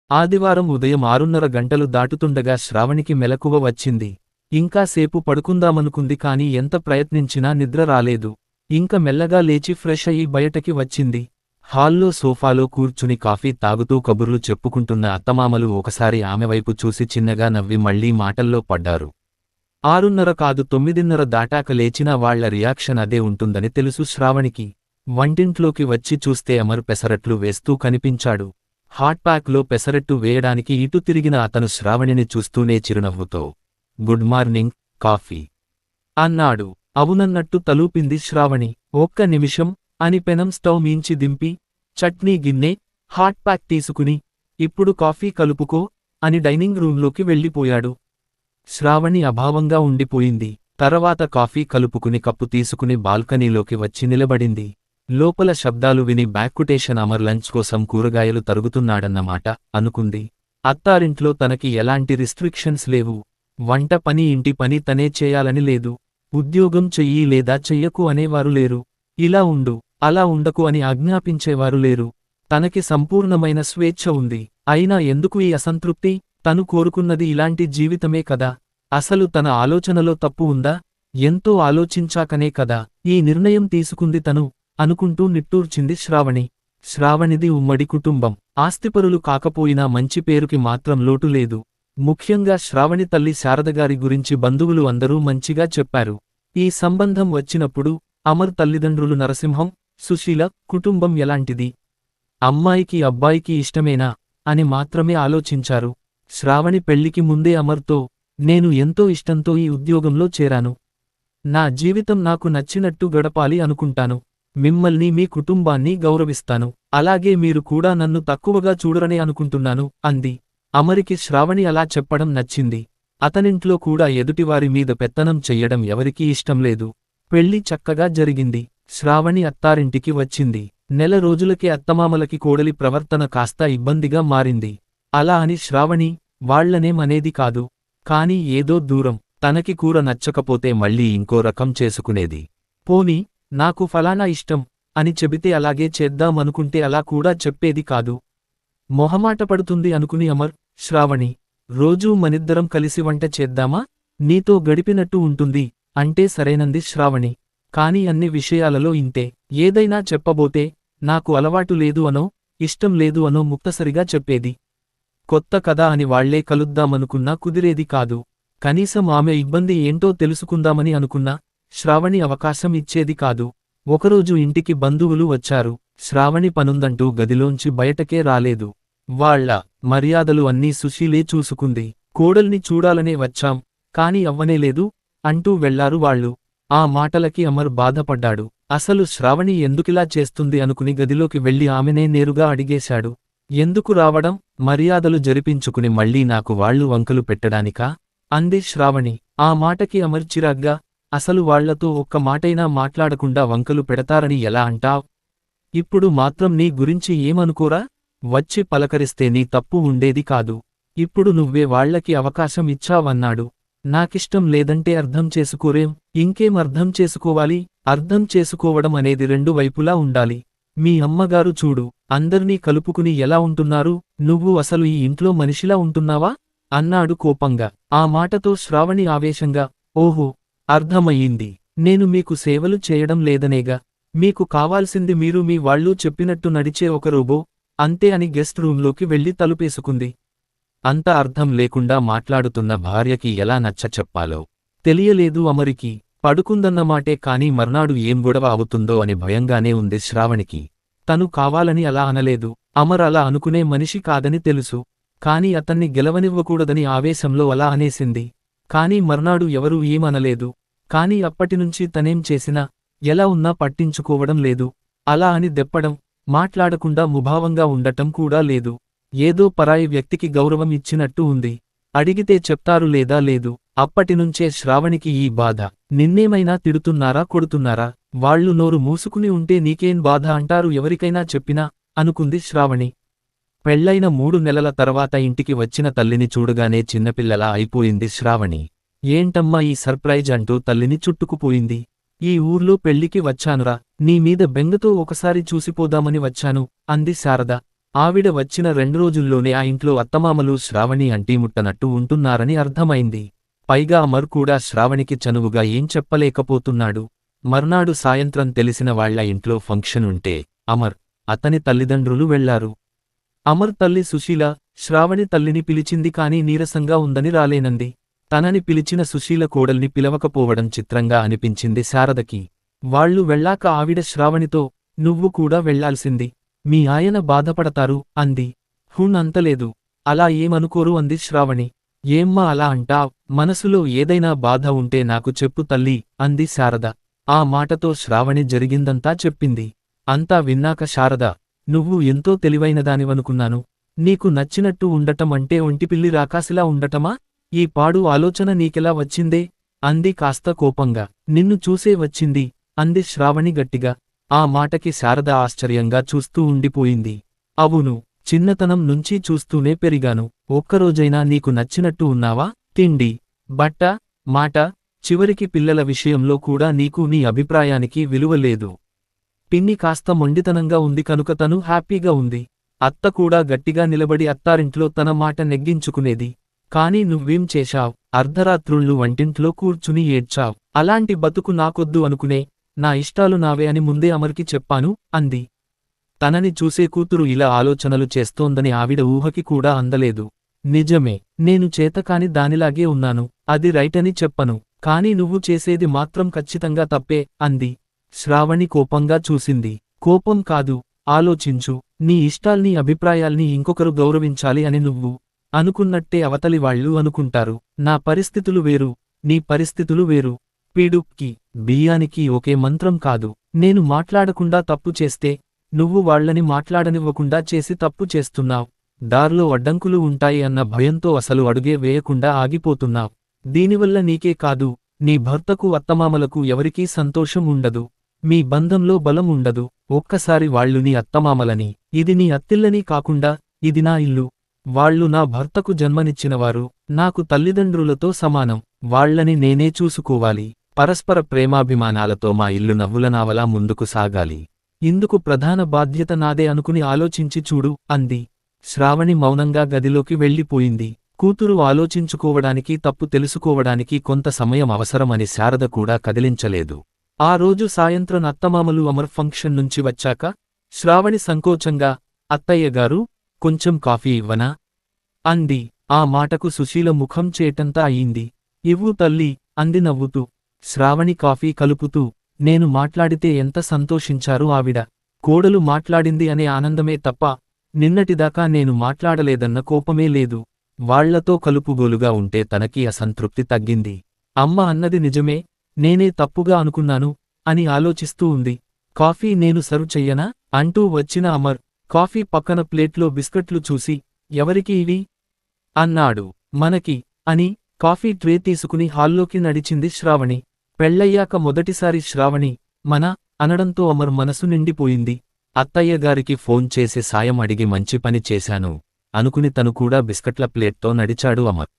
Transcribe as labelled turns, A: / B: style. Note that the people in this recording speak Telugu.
A: ఆదివారం ఉదయం 6:30 గంటలు దాటుతుండగా శ్రావణికి మెలకువ వచ్చింది. ఇంకా సేపు పడుకుందామనుకుంది కాని ఎంత ప్రయత్నించినా నిద్ర రాలేదు. ఇంక మెల్లగా లేచి ఫ్రెష్ అయి బయటకి వచ్చింది. హాల్లో సోఫాలో కూర్చుని కాఫీ తాగుతూ కబుర్లు చెప్పుకుంటున్న అత్తమామలు ఒకసారి ఆమె వైపు చూసి చిన్నగా నవ్వి మళ్లీ మాటల్లో పడ్డారు. 6:30 కాదు 9:30 దాటాక లేచినా వాళ్ల రియాక్షన్ అదే ఉంటుందని తెలుసు శ్రావణికి. వంటింట్లోకి వచ్చి చూస్తే అమర్ పెసరట్లు వేస్తూ కనిపించాడు. హాట్ ప్యాక్లో పెసరట్టు వేయడానికి ఇటు తిరిగిన అతను శ్రావణిని చూస్తూనే చిరునవ్వుతో గుడ్ మార్నింగ్, కాఫీ అన్నాడు. అవునన్నట్టు తలూపింది శ్రావణి. ఒక్క నిమిషం అని పెనం స్టవ్ మీంచి దింపి చట్నీ గిన్నె, హాట్ ప్యాక్ తీసుకుని ఇప్పుడు కాఫీ కలుపుకో అని డైనింగ్ రూంలోకి వెళ్ళిపోయాడు. శ్రావణి అభావంగా ఉండిపోయింది. తర్వాత కాఫీ కలుపుకుని కప్పు తీసుకుని బాల్కనీలోకి వచ్చి నిలబడింది. లోపల శబ్దాలు విని బ్యాక్కుటేషన్ అమర్ లంచ్ కోసం కూరగాయలు తరుగుతున్నాడన్నమాట అనుకుంది. అత్తారింట్లో తనకి ఎలాంటి రిస్ట్రిక్షన్స్ లేవు. వంట పని ఇంటి పని తనే చేయాలని లేదు. ఉద్యోగం చెయ్యి లేదా చెయ్యకు అనేవారు లేరు. ఇలా ఉండు, అలా ఉండకు అని ఆజ్ఞాపించేవారు లేరు. తనకి సంపూర్ణమైన స్వేచ్ఛ ఉంది. అయినా ఎందుకు ఈ అసంతృప్తి? తను కోరుకున్నది ఇలాంటి జీవితమే కదా. అసలు తన ఆలోచనలో తప్పు ఉందా? ఎంతో ఆలోచించాకనే కదా ఈ నిర్ణయం తీసుకుంది తను అనుకుంటూ నిట్టూర్చింది శ్రావణి. శ్రావణిది ఉమ్మడి కుటుంబం. ఆస్తిపరులు కాకపోయినా మంచి పేరుకి మాత్రం లోటు లేదు. ముఖ్యంగా శ్రావణి తల్లి శారదగారి గురించి బంధువులు అందరూ మంచిగా చెప్పారు. ఈ సంబంధం వచ్చినప్పుడు అమర్ తల్లిదండ్రులు నరసింహం, సుశీల కుటుంబం ఎలాంటిది? అమ్మాయికి అబ్బాయికి ఇష్టమేనా అని మాత్రమే ఆలోచించారు. శ్రావణి పెళ్లికి ముందే అమర్తో నేను ఎంతో ఇష్టంతో ఈ ఉద్యోగంలో చేరాను. నా జీవితం నాకు నచ్చినట్టు గడపాలి అనుకుంటాను. మిమ్మల్ని మీ కుటుంబాన్ని గౌరవిస్తాను. అలాగే మీరు కూడా నన్ను తక్కువగా చూడరనే అనుకుంటున్నాను అంది. అమరికి శ్రావణి అలా చెప్పడం నచ్చింది. అతనింట్లో కూడా ఎదుటివారి మీద పెత్తనం చెయ్యడం ఎవరికీ ఇష్టంలేదు. పెళ్లి చక్కగా జరిగింది. శ్రావణి అత్తారింటికి వచ్చింది. నెల రోజులకే అత్తమామలకి కోడలి ప్రవర్తన కాస్త ఇబ్బందిగా మారింది. అలా అని శ్రావణి వాళ్లనేమనేది కాదు. కాని ఏదో దూరం. తనకి కూర నచ్చకపోతే మళ్ళీ ఇంకో రకం చేసుకునేది. పోనీ నాకు ఫలానా ఇష్టం అని చెబితే అలాగే చేద్దామనుకుంటే అలా కూడా చెప్పేది కాదు. మొహమాటపడుతుంది అనుకుని అమర్, శ్రావణి రోజూ మనిద్దరం కలిసి వంట చేద్దామా? నీతో గడిపినట్టు ఉంటుంది అంటే సరేనంది శ్రావణి. కాని అన్ని విషయాలలో ఇంతే. ఏదైనా చెప్పబోతే నాకు అలవాటు లేదు అనో ఇష్టం లేదు అనో ముక్తసరిగా చెప్పేది. కొత్త కదా అని వాళ్లే కలుద్దామనుకున్నా కుదిరేది కాదు. కనీసం ఆమె ఇబ్బంది ఏంటో తెలుసుకుందామని అనుకున్నా శ్రావణి అవకాశం ఇచ్చేది కాదు. ఒకరోజు ఇంటికి బంధువులు వచ్చారు. శ్రావణి పనుందంటూ గదిలోంచి బయటకే రాలేదు. వాళ్ల మర్యాదలు అన్నీ సుశీలే చూసుకుంది. కోడల్ని చూడాలనే వచ్చాం కాని అవ్వనేలేదు అంటూ వెళ్లారు వాళ్ళు. ఆ మాటలకి అమర్ బాధపడ్డాడు. అసలు శ్రావణి ఎందుకిలా చేస్తుంది అనుకుని గదిలోకి వెళ్లి ఆమెనే నేరుగా అడిగేశాడు. ఎందుకు రావడం? మర్యాదలు జరిపించుకుని మళ్లీ నాకు వాళ్లు వంకలు పెట్టడానికా? అంది శ్రావణి. ఆ మాటకి అమర్ చిరాగ్గా, అసలు వాళ్లతో ఒక్క మాటైనా మాట్లాడకుండా వంకలు పెడతారని ఎలా అంటావ్? ఇప్పుడు మాత్రం నీ గురించి ఏమనుకోరా? వచ్చి పలకరిస్తే నీ తప్పు ఉండేది కాదు. ఇప్పుడు నువ్వే వాళ్లకి అవకాశం ఇచ్చావన్నాడు. నాకిష్టం లేదంటే అర్థం చేసుకోరేం? ఇంకేం అర్థం చేసుకోవాలి? అర్థం చేసుకోవడం అనేది రెండు వైపులా ఉండాలి. మీ అమ్మగారు చూడు, అందర్నీ కలుపుకుని ఎలా ఉంటున్నారు? నువ్వు అసలు ఈ ఇంట్లో మనిషిలా ఉంటున్నావా? అన్నాడు కోపంగా. ఆ మాటతో శ్రావణి ఆవేశంగా, ఓహో, అర్థమయ్యింది. నేను మీకు సేవలు చేయడం లేదనేగా. మీకు కావాల్సింది మీరు మీ వాళ్ళు చెప్పినట్టు నడిచే ఒక రోబో అంతే అని గెస్ట్ రూంలోకి వెళ్లి తలుపేసుకుంది. అంత అర్థం లేకుండా మాట్లాడుతున్న భార్యకి ఎలా నచ్చచెప్పాలో తెలియలేదు అమరికి. పడుకుందన్నమాటే కాని మర్నాడు ఏం గొడవ అవుతుందో అని భయంగానే ఉంది శ్రావణికి. తను కావాలని అలా అనలేదు. అమర్ అలా అనుకునే మనిషి కాదని తెలుసు. కాని అతన్ని గెలవనివ్వకూడదని ఆవేశంలో అలా అనేసింది. కాని మర్నాడు ఎవరూ ఏమనలేదు. కాని అప్పటినుంచి తనేం చేసినా ఎలా ఉన్నా పట్టించుకోవడం లేదు. అలా అని దెప్పడం, మాట్లాడకుండా ముభావంగా ఉండటం కూడా లేదు. ఏదో పరాయి వ్యక్తికి గౌరవం ఇచ్చినట్టు ఉంది. అడిగితే చెప్తారు లేదా లేదు. అప్పటినుంచే శ్రావణికి ఈ బాధ. నిన్నేమైనా తిడుతున్నారా కొడుతున్నారా? వాళ్లు నోరు మూసుకుని ఉంటే నీకేం బాధ అంటారు ఎవరికైనా చెప్పినా అనుకుంది శ్రావణి. పెళ్లైన 3 నెలల తర్వాత ఇంటికి వచ్చిన తల్లిని చూడగానే చిన్నపిల్లలా అయిపోయింది శ్రావణి. ఏంటమ్మా ఈ సర్ప్రైజ్ అంటూ తల్లిని చుట్టుకుపోయింది. ఈ ఊర్లో పెళ్లికి వచ్చానురా, నీ మీద బెంగతో ఒకసారి చూసిపోదామని వచ్చాను అంది శారద. ఆవిడ వచ్చిన 2 రోజుల్లోనే ఆ ఇంట్లో అత్తమామలు శ్రావణి అంటీముట్టనట్టు ఉంటున్నారని అర్థమైంది. పైగా అమర్ కూడా శ్రావణికి చనువుగా ఏం చెప్పలేకపోతున్నాడు. మర్నాడు సాయంత్రం తెలిసిన వాళ్ల ఇంట్లో ఫంక్షన్ ఉంటే అమర్, అతని తల్లిదండ్రులు వెళ్లారు. అమర్ తల్లి సుశీల, శ్రావణి తల్లిని పిలిచింది కాని నీరసంగా ఉందని రాలేనంది. తనని పిలిచిన సుశీల కోడల్ని పిలవకపోవడం చిత్రంగా అనిపించింది శారదకి. వాళ్లు వెళ్లాక ఆవిడ శ్రావణితో, నువ్వు కూడా వెళ్లాల్సింది. మీ ఆయన బాధపడతారు అంది. అంతలేదు. అలా ఏమనుకోరు అంది శ్రావణి. ఏమ్మా అలా అంటావ్? మనసులో ఏదైనా బాధ ఉంటే నాకు చెప్పు తల్లీ అంది శారద. ఆ మాటతో శ్రావణి జరిగిందంతా చెప్పింది. అంతా విన్నాక శారద, నువ్వు ఎంతో తెలివైనదానివనుకున్నాను. నీకు నచ్చినట్టు ఉండటం అంటే ఒంటిపిల్లి రాకాసిలా ఉండటమా? ఈ పాడు ఆలోచన నీకెలా వచ్చిందే అంది కాస్త కోపంగా. నిన్ను చూసే వచ్చింది అంది శ్రావణి గట్టిగా. ఆ మాటకి శారద ఆశ్చర్యంగా చూస్తూ ఉండిపోయింది. అవును, చిన్నతనం నుంచి చూస్తూనే పెరిగాను. ఒక్కరోజైనా నీకు నచ్చినట్టు ఉన్నావా? తిండి, బట్ట, మాట, చివరికి పిల్లల విషయంలో కూడా నీకు నీ అభిప్రాయానికి విలువ లేదు. పిన్ని కాస్త మొండితనంగా ఉంది కనుక తను హ్యాపీగా ఉంది. అత్త కూడా గట్టిగా నిలబడి అత్తారింట్లో తన మాట నెగ్గించుకునేది. కాని నువ్వేం చేశావ్? అర్ధరాత్రుళ్ళు వంటింట్లో కూర్చుని ఏడ్చావ్. అలాంటి బతుకు నాకొద్దు అనుకునే, నా ఇష్టాలు నావే అని ముందే అమర్కి చెప్పాను అంది. తనని చూసే కూతురు ఇలా ఆలోచనలు చేస్తోందని ఆవిడ ఊహకి కూడా అందలేదు. నిజమే, నేను చేతకాని దానిలాగే ఉన్నాను. అది రైటని చెప్పను. కాని నువ్వు చేసేది మాత్రం ఖచ్చితంగా తప్పే అంది. శ్రావణి కోపంగా చూసింది. కోపం కాదు, ఆలోచించు. నీ ఇష్టాల్ని అభిప్రాయాల్ని ఇంకొకరు గౌరవించాలి అని నువ్వు అనుకున్నట్టే అవతలి వాళ్ళు అనుకుంటారు. నా పరిస్థితులు వేరు, నీ పరిస్థితులు వేరు. పీడుక్కి బియ్యానికి ఒకే మంత్రం కాదు. నేను మాట్లాడకుండా తప్పు చేస్తే నువ్వు వాళ్లని మాట్లాడనివ్వకుండా చేసి తప్పు చేస్తున్నావ్. దారిలో అడ్డంకులు ఉంటాయి అన్న భయంతో అసలు అడుగే వేయకుండా ఆగిపోతున్నావ్. దీనివల్ల నీకే కాదు, నీ భర్తకు అత్తమామలకు ఎవరికీ సంతోషం ఉండదు. మీ బంధంలో బలం ఉండదు. ఒక్కసారి వాళ్ళు నీ అత్తమామలని, ఇది నీ అత్తిల్లని కాకుండా ఇది నా ఇల్లు. వాళ్ళు నా భర్తకు జన్మనిచ్చినవారు, నాకు తల్లిదండ్రులతో సమానం. వాళ్లని నేనే చూసుకోవాలి. పరస్పర ప్రేమాభిమానాలతో మా ఇల్లు నవ్వులనావలా ముందుకు సాగాలి. ఇందుకు ప్రధాన బాధ్యత నాదే అనుకుని ఆలోచించి చూడు అంది. శ్రావణి మౌనంగా గదిలోకి వెళ్ళిపోయింది. కూతురు ఆలోచించుకోవడానికి, తప్పు తెలుసుకోవడానికి కొంత సమయం అవసరమని శారద కూడా కదిలించలేదు. ఆ రోజు సాయంత్రం అత్తమామలు అమర్ ఫంక్షన్ నుంచి వచ్చాక శ్రావణి సంకోచంగా, అత్తయ్యగారు, కొంచెం కాఫీ ఇవ్వనా అంది. ఆ మాటకు సుశీల ముఖం చేటంతా అయింది. ఇవ్వు తల్లి అంది నవ్వుతూ. శ్రావణి కాఫీ కలుపుతూ, నేను మాట్లాడితే ఎంత సంతోషించారు ఆవిడ. కోడలు మాట్లాడింది అనే ఆనందమే తప్ప నిన్నటిదాకా నేను మాట్లాడలేదన్న కోపమే లేదు. వాళ్లతో కలుపుగోలుగా ఉంటే తనకి అసంతృప్తి తగ్గింది. అమ్మ అన్నది నిజమే, నేనే తప్పుగా అనుకున్నాను అని ఆలోచిస్తూ ఉంది. కాఫీ నేను సర్వ్ చెయ్యనా అంటూ వచ్చిన అమర్ కాఫీ పక్కన ప్లేట్లో బిస్కట్లు చూసి, ఎవరికి ఇవి అన్నాడు. మనకి అని కాఫీ ట్రే తీసుకుని హాల్లోకి నడిచింది శ్రావణి. పెళ్లయ్యాక మొదటిసారి శ్రావణి మన అనడంతో అమర్ మనసు నిండిపోయింది. అత్తయ్యగారికి ఫోన్ చేసి సాయం అడిగి మంచి పని చేశాను అనుకుని తను కూడా బిస్కట్ల ప్లేట్తో నడిచాడు అమర్.